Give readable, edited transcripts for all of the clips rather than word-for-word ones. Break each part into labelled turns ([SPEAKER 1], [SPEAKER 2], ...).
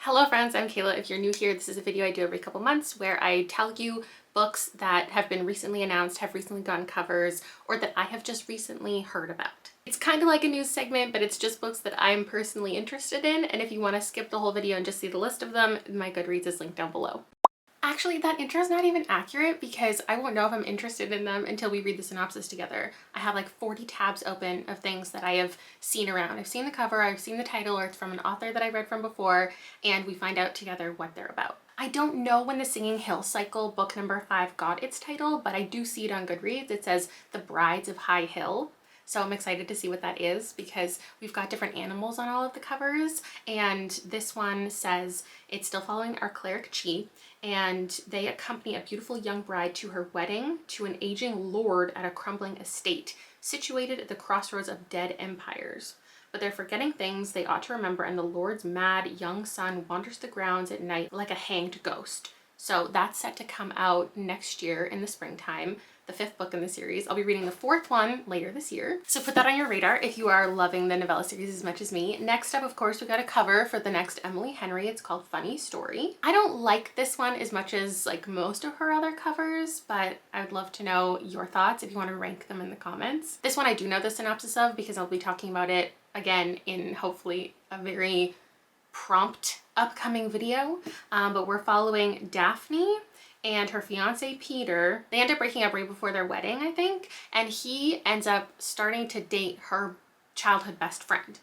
[SPEAKER 1] Hello friends, I'm Kayla. If you're new here, this is a video I do every couple months where I tell you books that have been recently announced, have recently gotten covers, or that I have just recently heard about. It's kind of like a news segment, but it's just books that I'm personally interested in, and if you want to skip the whole video and just see the list of them, my Goodreads is linked down below. Actually, that intro is not even accurate because I won't know if I'm interested in them until we read the synopsis together. I have like 40 tabs open of things that I have seen around. I've seen the cover, I've seen the title, or it's from an author that I read from before, and we find out together what they're about. I don't know when the Singing Hill Cycle book number 5 got its title, but I do see it on Goodreads. It says The Brides of High Hill. So I'm excited to see what that is because we've got different animals on all of the covers, and this one says it's still following our cleric Chi, and they accompany a beautiful young bride to her wedding to an aging lord at a crumbling estate situated at the crossroads of dead empires. But they're forgetting things they ought to remember, and the lord's mad young son wanders the grounds at night like a hanged ghost. So that's set to come out next year in the springtime, the 5th book in the series. I'll be reading the 4th one later this year. So put that on your radar if you are loving the novella series as much as me. Next up, of course, we got a cover for the next Emily Henry. It's called Funny Story. I don't like this one as much as like most of her other covers, but I would love to know your thoughts if you want to rank them in the comments. This one I do know the synopsis of because I'll be talking about it again in hopefully a very prompt upcoming video, but we're following Daphne and her fiance Peter. They end up breaking up right before their wedding, I think, and he ends up starting to date her childhood best friend.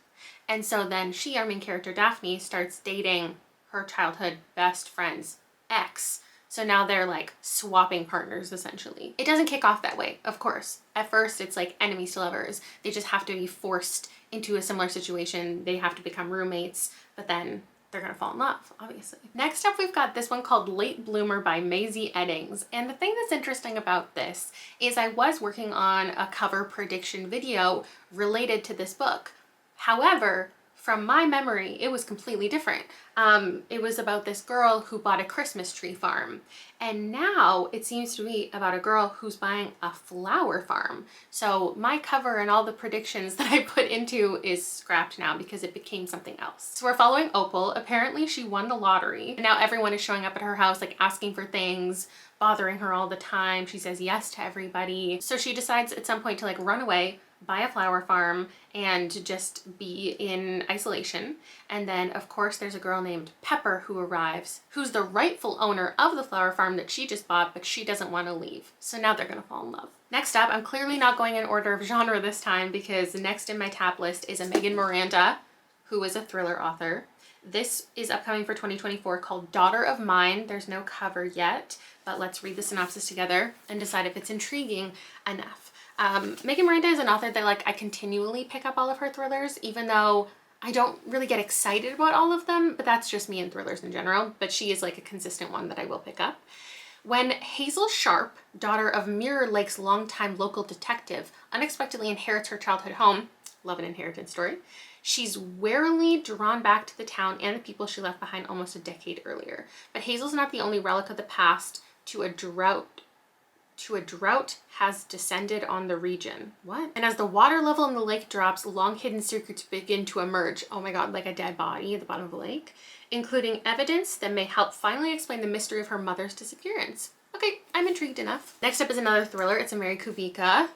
[SPEAKER 1] And so then she, our main character Daphne, starts dating her childhood best friend's ex. So now they're like swapping partners essentially. It doesn't kick off that way, of course. At first it's like enemies to lovers. They just have to be forced into a similar situation. They have to become roommates, but then they're gonna fall in love, obviously. Next up, we've got this one called Late Bloomer by Maisie Eddings. And the thing that's interesting about this is I was working on a cover prediction video related to this book. However, from my memory, it was completely different. It was about this girl who bought a Christmas tree farm. And now it seems to be about a girl who's buying a flower farm. So my cover and all the predictions that I put into is scrapped now because it became something else. So we're following Opal. Apparently she won the lottery. And now everyone is showing up at her house, like asking for things, bothering her all the time. She says yes to everybody. So she decides at some point to like run away, buy a flower farm, and just be in isolation. And then of course there's a girl named Pepper who arrives, who's the rightful owner of the flower farm that she just bought, but she doesn't want to leave. So now they're gonna fall in love. Next up, I'm clearly not going in order of genre this time because next in my tab list is a Megan Miranda, who is a thriller author. This is upcoming for 2024 called Daughter of Mine. There's no cover yet, but let's read the synopsis together and decide if it's intriguing enough. Megan Miranda is an author that like I continually pick up all of her thrillers, even though I don't really get excited about all of them, but that's just me in thrillers in general. But she is like a consistent one that I will pick up. When Hazel Sharp, daughter of Mirror Lake's longtime local detective, unexpectedly inherits her childhood home, love an inheritance story, she's warily drawn back to the town and the people she left behind almost a decade earlier. But Hazel's not the only relic of the past to a drought has descended on the region. What? And as the water level in the lake drops, long hidden secrets begin to emerge. Oh my god, like a dead body at the bottom of the lake, including evidence that may help finally explain the mystery of her mother's disappearance. Okay, I'm intrigued enough. Next up is another thriller. It's a Mary Kubica.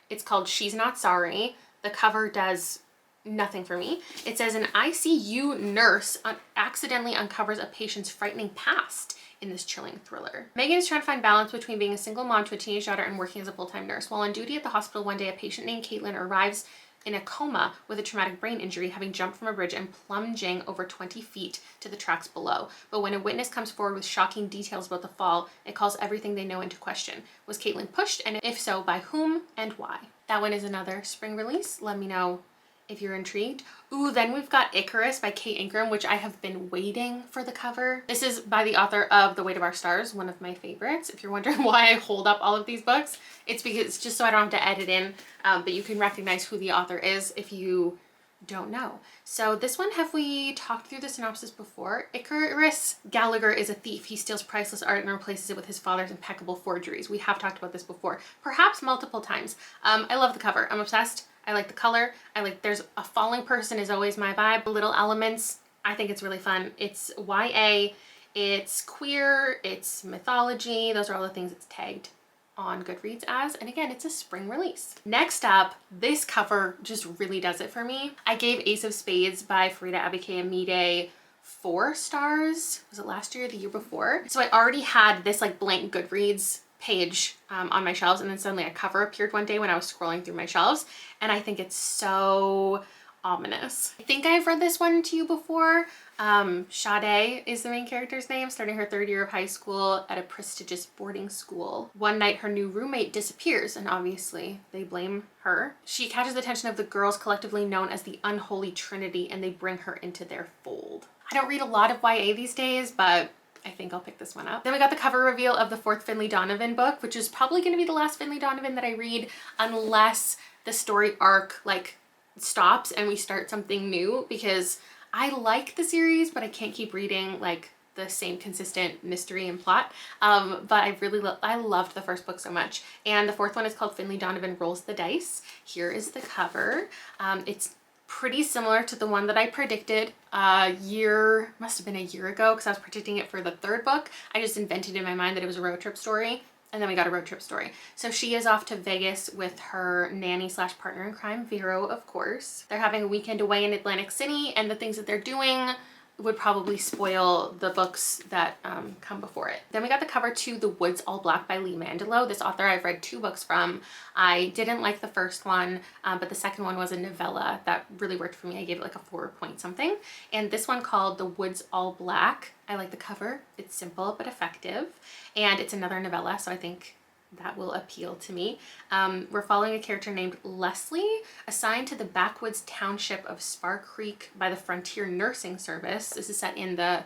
[SPEAKER 1] It's called She's Not Sorry. The cover does nothing for me. It says an ICU nurse accidentally uncovers a patient's frightening past in this chilling thriller. Megan is trying to find balance between being a single mom to a teenage daughter and working as a full-time nurse. While on duty at the hospital one day, a patient named Caitlin arrives in a coma with a traumatic brain injury, having jumped from a bridge and plunging over 20 feet to the tracks below. But when a witness comes forward with shocking details about the fall, it calls everything they know into question. Was Caitlin pushed, and if so, by whom and why? That one is another spring release. Let me know if you're intrigued. Ooh, then we've got Icarus by Kate Ingram, which I have been waiting for the cover. This is by the author of The Weight of Our Stars, one of my favorites. If you're wondering why I hold up all of these books, it's because it's just so I don't have to edit in, but you can recognize who the author is if you don't know. So this one, have we talked through the synopsis before? Icarus Gallagher is a thief. He steals priceless art and replaces it with his father's impeccable forgeries. We have talked about this before, perhaps multiple times. I love the cover. I'm obsessed. I like the color. I like, there's a falling person is always my vibe. Little elements I think it's really fun. It's YA, it's queer, it's mythology. Those are all the things it's tagged on Goodreads as, and again, it's a spring release. Next up, this cover just really does it for me. I gave Ace of Spades by Farida Abikei-Amide 4 stars. Was it last year or the year before? So I already had this like blank Goodreads page on my shelves, and then suddenly a cover appeared one day when I was scrolling through my shelves, and I think it's so ominous. I think I've read this one to you before. Sade is the main character's name, starting her 3rd year of high school at a prestigious boarding school. One night her new roommate disappears, and obviously they blame her. She catches the attention of the girls collectively known as the Unholy Trinity, and they bring her into their fold. I don't read a lot of YA these days, but I think I'll pick this one up. Then we got the cover reveal of the 4th Finley Donovan book, which is probably going to be the last Finley Donovan that I read unless the story arc like stops and we start something new, because I like the series, but I can't keep reading like the same consistent mystery and plot. But I loved the first book so much. And the 4th one is called Finley Donovan Rolls the Dice. Here is the cover. It's pretty similar to the one that I predicted must have been a year ago, because I was predicting it for the 3rd book. I just invented in my mind that it was a road trip story, and then we got a road trip story. So she is off to Vegas with her nanny slash partner in crime, Vero, of course. They're having a weekend away in Atlantic City, and the things that they're doing would probably spoil the books that come before it. Then we got the cover to The Woods All Black by Lee Mandelo. This author I've read 2 books from. I didn't like the first one, but the second one was a novella that really worked for me. I gave it like a 4 point something. And this one called The Woods All Black. I like the cover. It's simple but effective. And it's another novella, so I think that will appeal to me. We're following a character named Leslie, assigned to the backwoods township of Spar Creek by the Frontier Nursing Service. This is set in the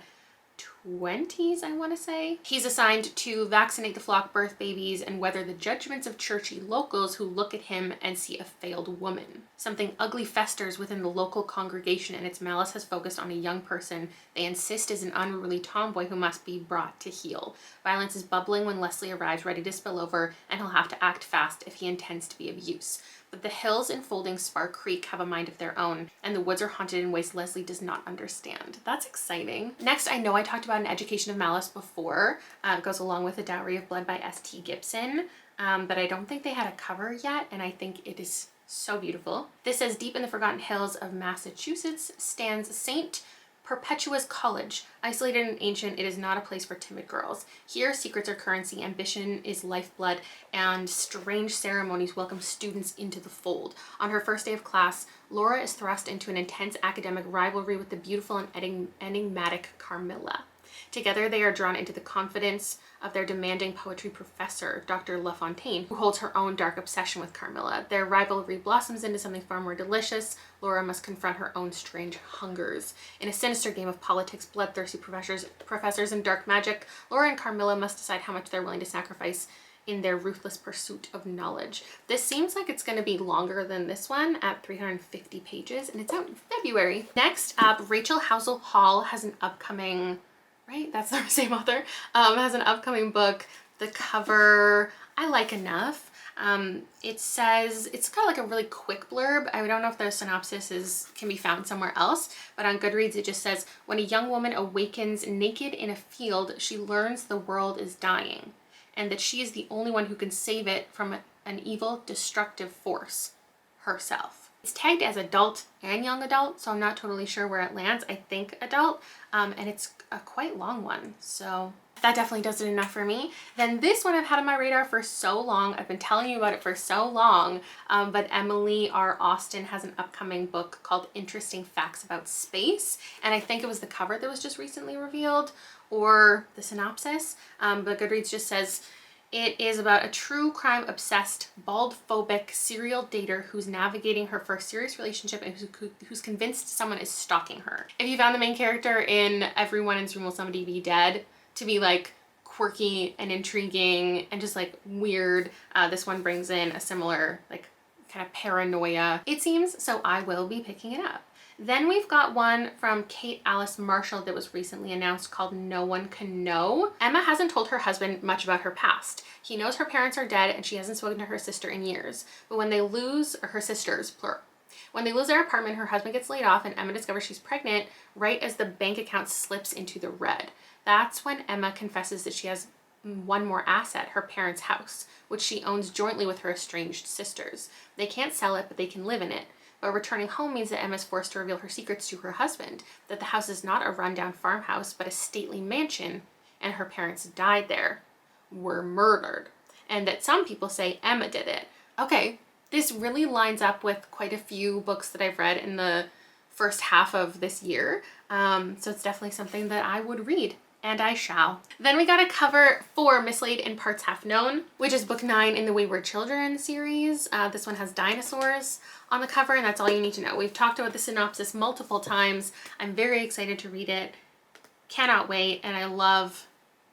[SPEAKER 1] 20s, I want to say. He's assigned to vaccinate the flock birth babies and weather the judgments of churchy locals who look at him and see a failed woman. Something ugly festers within the local congregation, and its malice has focused on a young person they insist is an unruly tomboy who must be brought to heel. Violence is bubbling when Leslie arrives, ready to spill over, and he'll have to act fast if he intends to be of use. But the hills enfolding Spar Creek have a mind of their own, and the woods are haunted in ways Leslie does not understand. That's exciting. Next, I know I talked about An Education of Malice before. It goes along with A Dowry of Blood by S.T. Gibson, but I don't think they had a cover yet, and I think it is so beautiful. This says, deep in the forgotten hills of Massachusetts stands St. Perpetua's College. Isolated and ancient, it is not a place for timid girls. Here, secrets are currency, ambition is lifeblood, and strange ceremonies welcome students into the fold. On her first day of class, Laura is thrust into an intense academic rivalry with the beautiful and enigmatic Carmilla. Together, they are drawn into the confidence of their demanding poetry professor, Dr. LaFontaine, who holds her own dark obsession with Carmilla. Their rivalry blossoms into something far more delicious. Laura must confront her own strange hungers. In a sinister game of politics, bloodthirsty professors, and dark magic, Laura and Carmilla must decide how much they're willing to sacrifice in their ruthless pursuit of knowledge. This seems like it's going to be longer than this one at 350 pages, and it's out in February. Next up, Rachel Housel Hall has an upcoming, right? That's the same author, has an upcoming book. The cover I like enough. It says, it's got like a really quick blurb. I don't know if the synopsis can be found somewhere else, but on Goodreads it just says, when a young woman awakens naked in a field, she learns the world is dying and that she is the only one who can save it from an evil, destructive force, herself. It's tagged as adult and young adult, so I'm not totally sure where it lands. I think adult, and it's a quite long one, so that definitely does it enough for me. Then this one I've had on my radar for so long. I've been telling you about it for so long, but Emily R. Austin has an upcoming book called Interesting Facts About Space, and I think it was the cover that was just recently revealed, or the synopsis, but Goodreads just says, it is about a true crime obsessed, bald phobic serial dater who's navigating her first serious relationship and who's convinced someone is stalking her. If you found the main character in Everyone in This Room Will Somebody Be Dead to be like quirky and intriguing and just like weird, this one brings in a similar like kind of paranoia, it seems, so I will be picking it up. Then we've got one from Kate Alice Marshall that was recently announced called No One Can Know. Emma hasn't told her husband much about her past. He knows her parents are dead and she hasn't spoken to her sister in years. But when they lose, or her sisters, plural, When they lose their apartment, her husband gets laid off and Emma discovers she's pregnant right as the bank account slips into the red. That's when Emma confesses that she has one more asset, her parents' house, which she owns jointly with her estranged sisters. They can't sell it, but they can live in it. But returning home means that Emma's forced to reveal her secrets to her husband, that the house is not a rundown farmhouse, but a stately mansion, and her parents died there, were murdered, and that some people say Emma did it. Okay, this really lines up with quite a few books that I've read in the first half of this year, so it's definitely something that I would read. And I shall. Then we got a cover for Mislaid in Parts Half Known, which is book 9 in the Wayward Children series. This one has dinosaurs on the cover, and that's all you need to know. We've talked about the synopsis multiple times. I'm very excited to read it. Cannot wait, and I love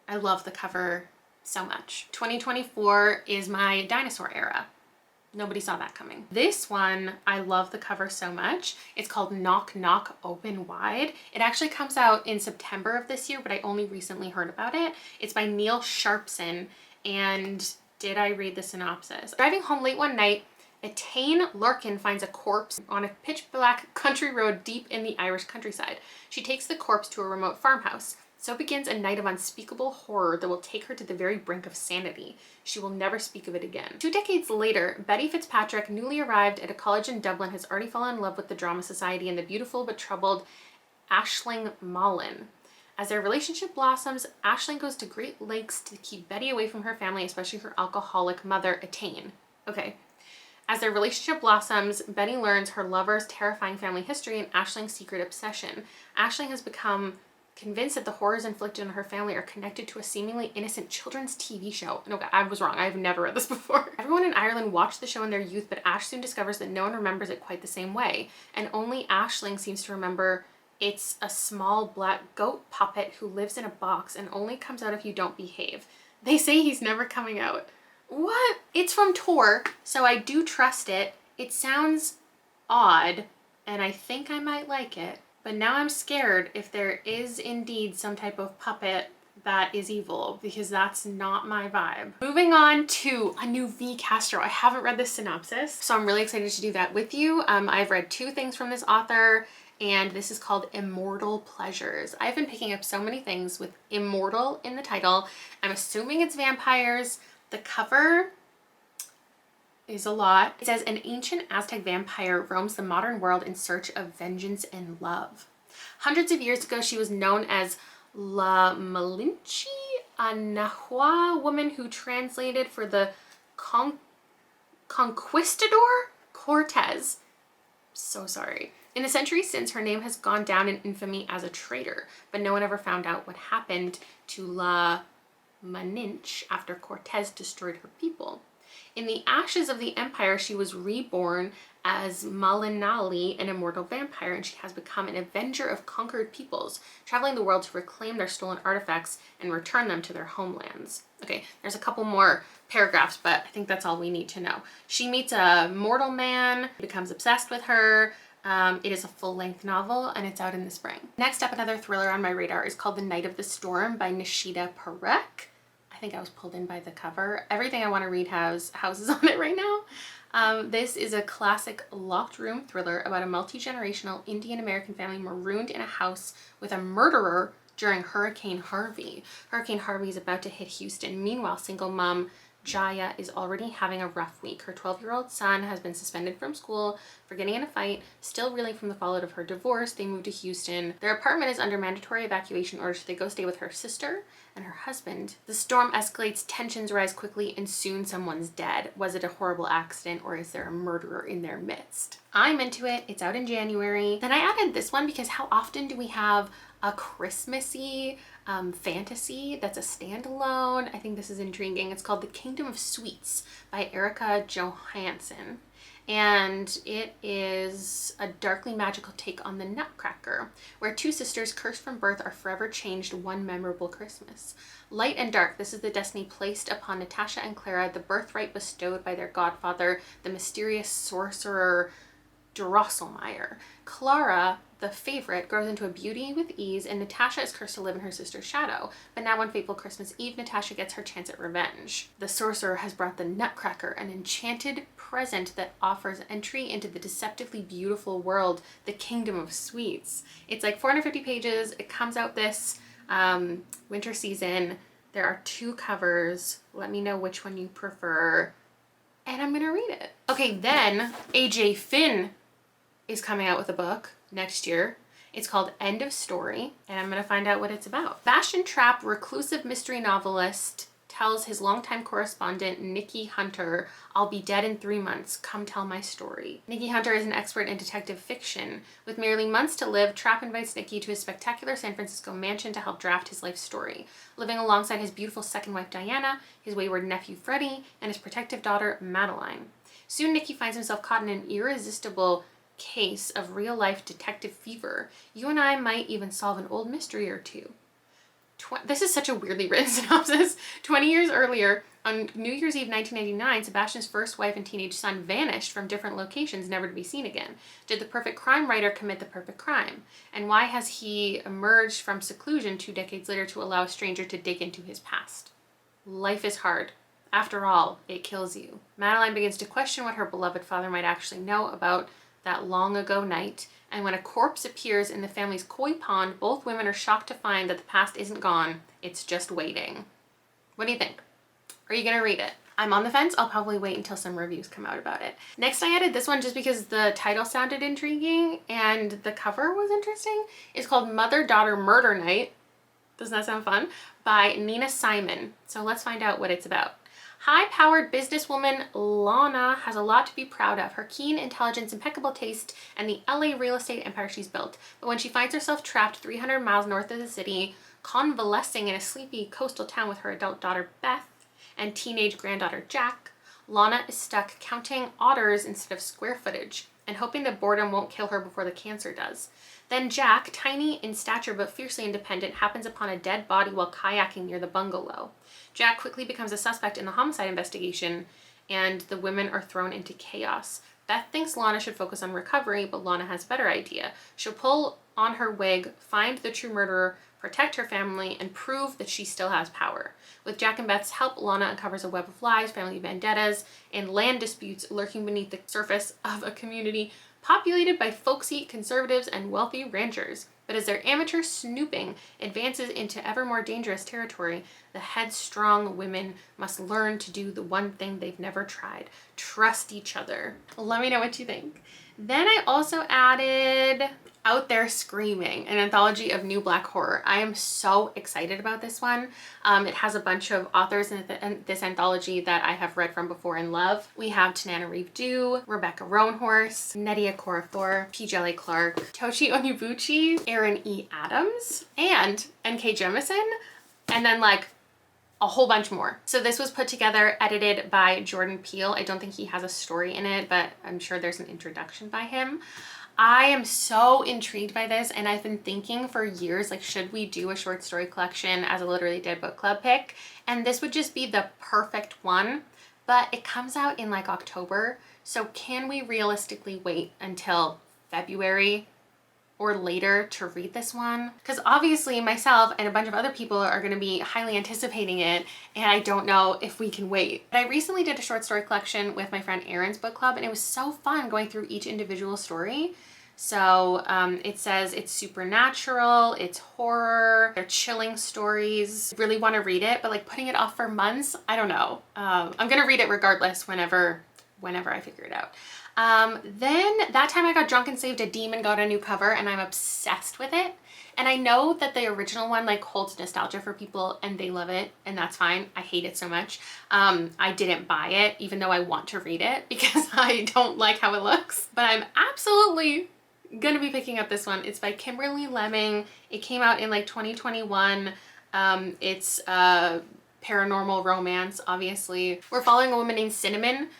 [SPEAKER 1] the cover so much. 2024 is my dinosaur era. Nobody saw that coming. This one, I love the cover so much. It's called Knock Knock Open Wide. It actually comes out in September of this year, but I only recently heard about it. It's by Neil Sharpson, and did I read the synopsis? Driving home late one night, Etane Larkin finds a corpse on a pitch black country road deep in the Irish countryside. She takes the corpse to a remote farmhouse. So begins a night of unspeakable horror that will take her to the very brink of sanity. She will never speak of it again. 2 decades later, Betty Fitzpatrick, newly arrived at a college in Dublin, has already fallen in love with the drama society and the beautiful but troubled Aisling Mullen. As their relationship blossoms, Aisling goes to great lengths to keep Betty away from her family, especially her alcoholic mother, Etane. Okay. As their relationship blossoms, Betty learns her lover's terrifying family history and Aisling's secret obsession. Aisling has become convinced that the horrors inflicted on her family are connected to a seemingly innocent children's TV show. No, I was wrong. I've never read this before. Everyone in Ireland watched the show in their youth, but Ash soon discovers that no one remembers it quite the same way. And only Aisling seems to remember it's a small black goat puppet who lives in a box and only comes out if you don't behave. They say he's never coming out. What? It's from Tor, so I do trust it. It sounds odd, and I think I might like it. But now I'm scared if there is indeed some type of puppet that is evil, because that's not my vibe. Moving on to a new V. Castro. I haven't read this synopsis, so I'm really excited to do that with you. I've read 2 things from this author, and this is called Immortal Pleasures. I've been picking up so many things with immortal in the title. I'm assuming it's vampires. The cover is a lot. It says, an ancient Aztec vampire roams the modern world in search of vengeance and love. Hundreds of years ago, she was known as La Malinche, a Nahua woman who translated for the conquistador Cortez. So sorry. In the centuries since, her name has gone down in infamy as a traitor, but no one ever found out what happened to La Malinche after Cortez destroyed her people. In the ashes of the empire, she was reborn as Malinali, an immortal vampire, and she has become an avenger of conquered peoples, traveling the world to reclaim their stolen artifacts and return them to their homelands. Okay, there's a couple more paragraphs, but I think that's all we need to know. She meets a mortal man, becomes obsessed with her. It is a full-length novel, and it's out in the spring. Next up, another thriller on my radar is called The Night of the Storm by Nishida Parekh. I think I was pulled in by the cover. Everything I want to read has houses on it right now. This is a classic locked room thriller about a multi-generational Indian American family marooned in a house with a murderer during Hurricane Harvey. Hurricane Harvey is about to hit Houston. Meanwhile, single mom Jaya is already having a rough week. Her 12-year-old son has been suspended from school for getting in a fight. Still reeling from the fallout of her divorce, they move to Houston. Their apartment is under mandatory evacuation orders, so they go stay with her sister and her husband. The storm escalates, tensions rise quickly, and soon someone's dead. Was it a horrible accident, or is there a murderer in their midst? I'm into it. It's out in January. Then I added this one because how often do we have a Christmassy fantasy that's a standalone? I think this is intriguing. It's called The Kingdom of Sweets by Erica Johansson. And it is a darkly magical take on the Nutcracker, where 2 sisters cursed from birth are forever changed one memorable Christmas. Light and dark, this is the destiny placed upon Natasha and Clara, the birthright bestowed by their godfather, the mysterious sorcerer Drosselmeyer. Clara, the favorite, grows into a beauty with ease, and Natasha is cursed to live in her sister's shadow. But now, one fateful Christmas Eve, Natasha gets her chance at revenge. The sorcerer has brought the Nutcracker, an enchanted present that offers entry into the deceptively beautiful world, the Kingdom of Sweets. It's like 450 pages. It comes out this winter season. There are 2 covers. Let me know which one you prefer, and I'm gonna read it. Okay, then AJ Finn is coming out with a book next year. It's called End of Story, and I'm gonna find out what it's about. Bastion Trapp, reclusive mystery novelist, tells his longtime correspondent, Nikki Hunter, "I'll be dead in 3 months. Come tell my story." Nikki Hunter is an expert in detective fiction. With merely months to live, Trapp invites Nikki to his spectacular San Francisco mansion to help draft his life story. Living alongside his beautiful second wife, Diana, his wayward nephew, Freddie, and his protective daughter, Madeline. Soon, Nikki finds himself caught in an irresistible case of real-life detective fever. You and I might even solve an old mystery or two. This is such a weirdly written synopsis. 20 years earlier, on New Year's Eve 1999, Sebastian's first wife and teenage son vanished from different locations, never to be seen again. Did the perfect crime writer commit the perfect crime? And why has he emerged from seclusion 2 decades later to allow a stranger to dig into his past? Life is hard. After all, it kills you. Madeline begins to question what her beloved father might actually know about that long ago night, and when a corpse appears in the family's koi pond, both women are shocked to find that the past isn't gone, it's just waiting. What do you think? Are you gonna read it? I'm on the fence. I'll probably wait until some reviews come out about it. Next, I added this one just because the title sounded intriguing and the cover was interesting. It's called Mother-Daughter Murder Night. Doesn't that sound fun? By Nina Simon. So let's find out what it's about. High-powered businesswoman Lana has a lot to be proud of. Her keen intelligence, impeccable taste, and the LA real estate empire she's built. But when she finds herself trapped 300 miles north of the city, convalescing in a sleepy coastal town with her adult daughter Beth and teenage granddaughter Jack, Lana is stuck counting otters instead of square footage and hoping that boredom won't kill her before the cancer does. Then Jack, tiny in stature but fiercely independent, happens upon a dead body while kayaking near the bungalow. Jack quickly becomes a suspect in the homicide investigation, and the women are thrown into chaos. Beth thinks Lana should focus on recovery, but Lana has a better idea. She'll pull on her wig, find the true murderer, protect her family, and prove that she still has power. With Jack and Beth's help, Lana uncovers a web of lies, family vendettas, and land disputes lurking beneath the surface of a community populated by folksy conservatives and wealthy ranchers. But as their amateur snooping advances into ever more dangerous territory, the headstrong women must learn to do the one thing they've never tried: trust each other. Let me know what you think. Then I also added Out There Screaming, an anthology of new Black horror. I am so excited about this one. It has a bunch of authors in this anthology that I have read from before and love. We have Tanana Reeve-Dew, Rebecca Roanhorse, Nnedi Okorafor, P. Jelly Clark, Tochi Onyebuchi, Aaron E. Adams, and N.K. Jemisin, and then like a whole bunch more. So this was put together, edited by Jordan Peele. I don't think he has a story in it, but I'm sure there's an introduction by him. I am so intrigued by this, and I've been thinking for years, like, should we do a short story collection as a Literally Dead book club pick? And this would just be the perfect one, but it comes out in like October. So can we realistically wait until February or later to read this one? Because obviously myself and a bunch of other people are going to be highly anticipating it, and I don't know if we can wait. But I recently did a short story collection with my friend Erin's book club, and it was so fun going through each individual story. So it says it's supernatural, it's horror, they're chilling stories. Really want to read it, but like putting it off for months, I don't know. I'm gonna read it regardless whenever I figure it out. Then that time I got drunk and saved a demon got a new cover, and I'm obsessed with it. And I know that the original one like holds nostalgia for people and they love it, and that's fine. I hate it so much. I didn't buy it even though I want to read it because I don't like how it looks, but I'm absolutely gonna be picking up this one. It's by Kimberly Lemming. It came out in like 2021. It's paranormal romance, obviously. We're following a woman named Cinnamon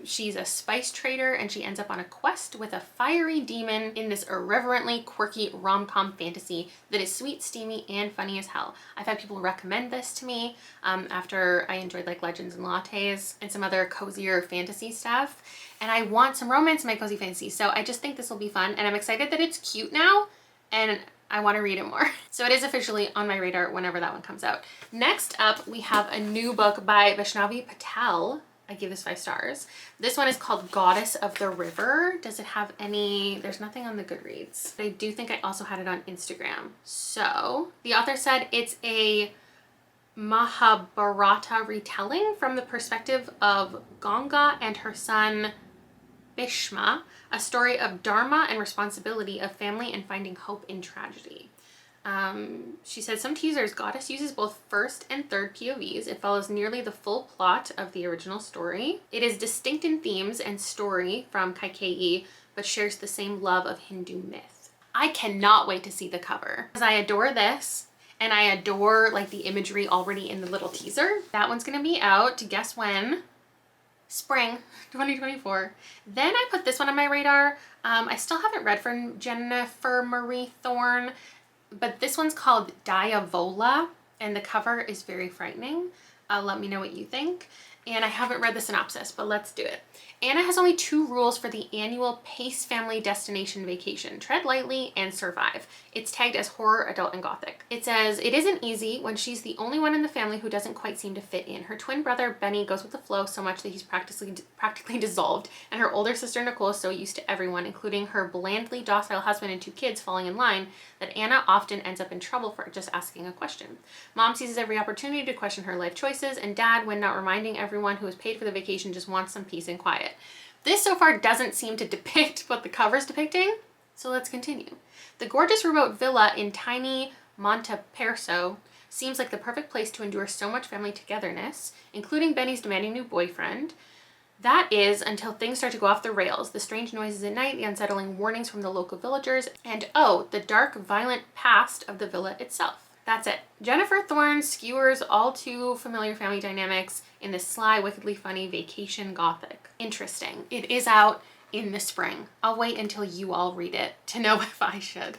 [SPEAKER 1] She's a spice trader and she ends up on a quest with a fiery demon in this irreverently quirky rom-com fantasy that is sweet, steamy, and funny as hell. I've had people recommend this to me after I enjoyed like Legends and Lattes and some other cozier fantasy stuff. And I want some romance in my cozy fantasy. So I just think this will be fun. And I'm excited that it's cute now and I want to read it more. So it is officially on my radar whenever that one comes out. Next up, we have a new book by Vaishnavi Patel. I give this 5 stars. This one is called Goddess of the River. Does it have any, there's nothing on the Goodreads. But I do think I also had it on Instagram. So the author said it's a Mahabharata retelling from the perspective of Ganga and her son Bhishma, a story of dharma and responsibility, of family and finding hope in tragedy. She said some teasers, Goddess uses both first and third POVs. It follows nearly the full plot of the original story. It is distinct in themes and story from Kaikeyi, but shares the same love of Hindu myth. I cannot wait to see the cover because I adore this and I adore like the imagery already in the little teaser. That one's gonna be out, to guess when? Spring 2024. Then I put this one on my radar. I still haven't read from Jennifer Marie Thorne, but this one's called Diavola and the cover is very frightening. Let me know what you think. And I haven't read the synopsis, but let's do it. Anna has only 2 rules for the annual Pace Family Destination Vacation: tread lightly and survive. It's tagged as horror, adult, and gothic. It says, it isn't easy when she's the only one in the family who doesn't quite seem to fit in. Her twin brother, Benny, goes with the flow so much that he's practically dissolved, and her older sister, Nicole, is so used to everyone, including her blandly docile husband and 2 kids, falling in line, that Anna often ends up in trouble for just asking a question. Mom seizes every opportunity to question her life choices, and Dad, when not reminding everyone who has paid for the vacation, just wants some peace and quiet. This so far doesn't seem to depict what the cover's depicting, so let's continue. The gorgeous remote villa in tiny Monteperso seems like the perfect place to endure so much family togetherness, including Benny's demanding new boyfriend. That is, until things start to go off the rails. The strange noises at night, the unsettling warnings from the local villagers, and oh, the dark, violent past of the villa itself. That's it. Jennifer Thorne skewers all too familiar family dynamics in this sly, wickedly funny vacation gothic. Interesting. It is out in the spring. I'll wait until you all read it to know if I should.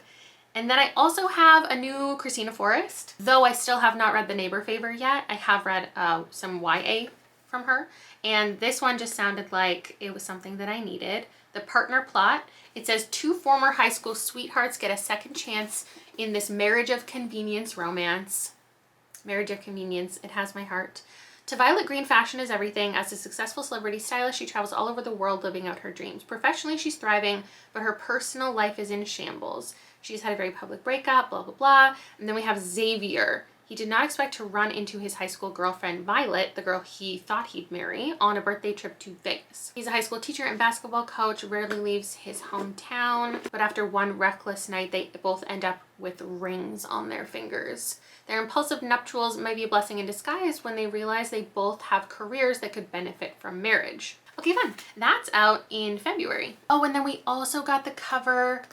[SPEAKER 1] And then I also have a new Christina Forrest. Though I still have not read The Neighbor Favor yet, I have read some YA from her. And this one just sounded like it was something that I needed. The partner plot. It says 2 former high school sweethearts get a second chance in this marriage of convenience romance. Marriage of convenience, it has my heart. To Violet Green, fashion is everything. As a successful celebrity stylist, she travels all over the world living out her dreams. Professionally, she's thriving, but her personal life is in shambles. She's had a very public breakup, blah, blah, blah. And then we have Xavier. He did not expect to run into his high school girlfriend, Violet, the girl he thought he'd marry, on a birthday trip to Vegas. He's a high school teacher and basketball coach, rarely leaves his hometown, but after one reckless night, they both end up with rings on their fingers. Their impulsive nuptials might be a blessing in disguise when they realize they both have careers that could benefit from marriage. Okay, fun. That's out in February. Oh, and then we also got the cover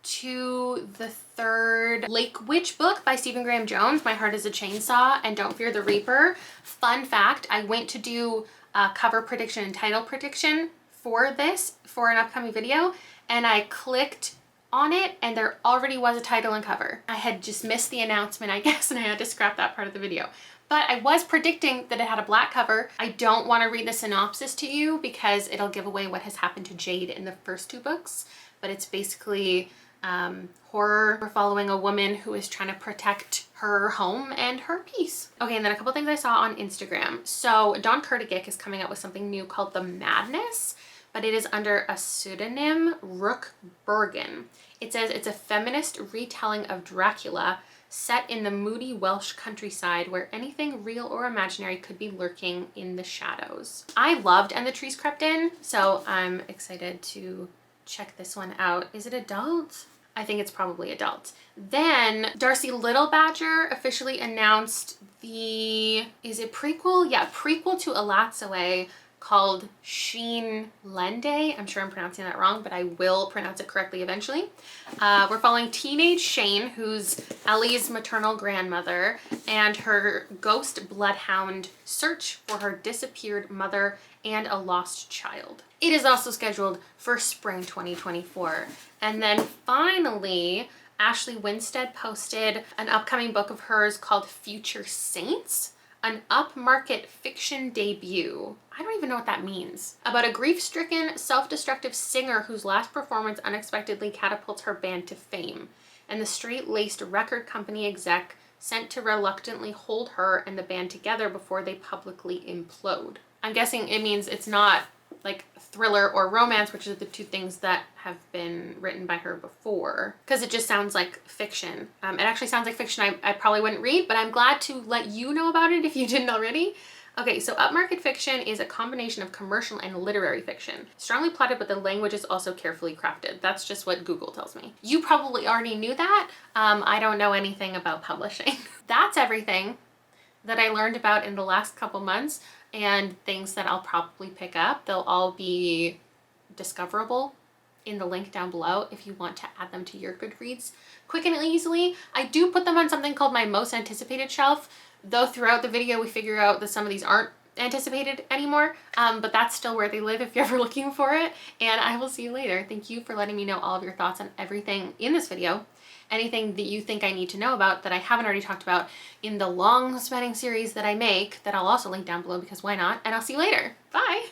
[SPEAKER 1] to the 3rd Lake Witch book by Stephen Graham Jones, My Heart is a Chainsaw and Don't Fear the Reaper. Fun fact, I went to do a cover prediction and title prediction for this for an upcoming video, and I clicked on it and there already was a title and cover. I had just missed the announcement, I guess, and I had to scrap that part of the video. But I was predicting that it had a black cover. I don't want to read the synopsis to you because it'll give away what has happened to Jade in the first 2 books, but it's basically horror. We're following a woman who is trying to protect her home and her peace. Okay, and then a couple things I saw on Instagram. So Dawn Kurtigic is coming out with something new called The Madness, but it is under a pseudonym, Rook Bergen. It says it's a feminist retelling of Dracula set in the moody Welsh countryside where anything real or imaginary could be lurking in the shadows. I loved And the Trees Crept In, so I'm excited to check this one out. Is it adult? I think it's probably adult. Then Darcy Little Badger officially announced the, is it prequel? Yeah, prequel to Alat's Away called Sheen Lende. I'm sure I'm pronouncing that wrong, but I will pronounce it correctly eventually. We're following teenage Shane, who's Ellie's maternal grandmother, and her ghost bloodhound search for her disappeared mother and a lost child. It is also scheduled for spring 2024. And then finally, Ashley Winstead posted an upcoming book of hers called Future Saints, an upmarket fiction debut. I don't even know what that means. About a grief-stricken, self-destructive singer whose last performance unexpectedly catapults her band to fame, and the straight-laced record company exec sent to reluctantly hold her and the band together before they publicly implode. I'm guessing it means it's not like thriller or romance, which are the two things that have been written by her before, because it just sounds like fiction. It actually sounds like fiction I probably wouldn't read, but I'm glad to let you know about it if you didn't already. Okay, so upmarket fiction is a combination of commercial and literary fiction. Strongly plotted, but the language is also carefully crafted. That's just what Google tells me. You probably already knew that. I don't know anything about publishing. That's everything that I learned about in the last couple months, and things that I'll probably pick up. They'll all be discoverable in the link down below if you want to add them to your Goodreads quick and easily. I do put them on something called my most anticipated shelf, though throughout the video we figure out that some of these aren't anticipated anymore, but that's still where they live if you're ever looking for it. And I will see you later. Thank you for letting me know all of your thoughts on everything in this video. Anything that you think I need to know about that I haven't already talked about in the long spanning series that I make, that I'll also link down below because why not? And I'll see you later. Bye!